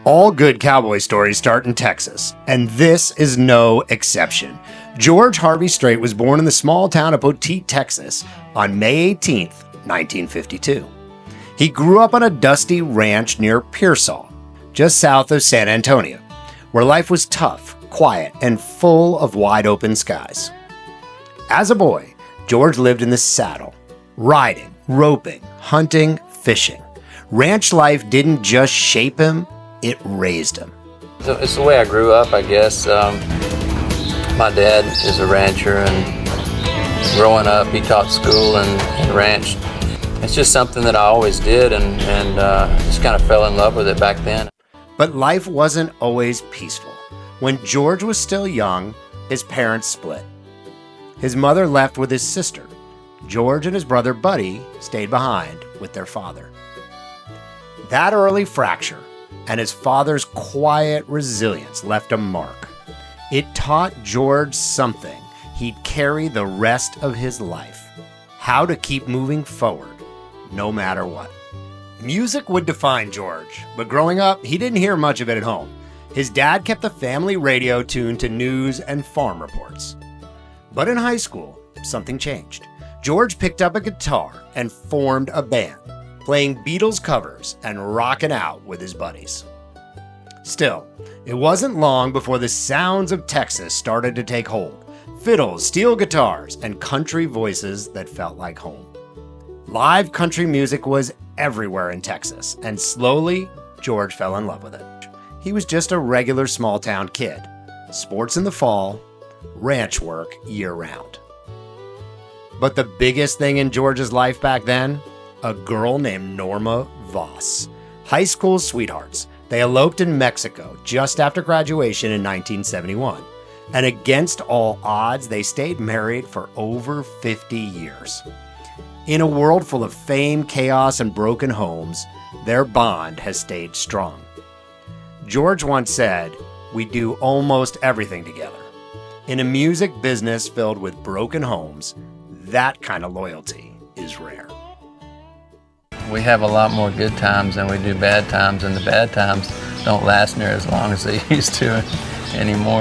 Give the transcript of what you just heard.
All good cowboy stories start in Texas, and this is no exception. George Harvey Strait was born in the small town of Poteet, Texas on May 18th, 1952. He grew up on a dusty ranch near Pearsall, just south of San Antonio, where life was tough, quiet, and full of wide open skies. As a boy, George lived in the saddle, riding, roping, hunting, fishing. Ranch life didn't just shape him, it raised him. So it's the way I grew up, I guess. My dad is a rancher, and growing up, he taught school and ranched. It's just something that I always did, and just kind of fell in love with it back then. But life wasn't always peaceful. When George was still young, his parents split. His mother left with his sister. George and his brother Buddy stayed behind with their father. That early fracture and his father's quiet resilience left a mark. It taught George something he'd carry the rest of his life: how to keep moving forward, no matter what. Music would define George, but growing up, he didn't hear much of it at home. His dad kept the family radio tuned to news and farm reports. But in high school, something changed. George picked up a guitar and formed a band, playing Beatles covers and rocking out with his buddies. Still, it wasn't long before the sounds of Texas started to take hold. Fiddles, steel guitars, and country voices that felt like home. Live country music was everywhere in Texas, and slowly, George fell in love with it. He was just a regular small-town kid. Sports in the fall, ranch work year-round. But the biggest thing in George's life back then? A girl named Norma Voss. High school sweethearts. They eloped in Mexico just after graduation in 1971. And against all odds, they stayed married for over 50 years. In a world full of fame, chaos, and broken homes, their bond has stayed strong. George once said, "We do almost everything together." In a music business filled with broken homes, that kind of loyalty is rare. We have a lot more good times than we do bad times, and the bad times don't last near as long as they used to anymore.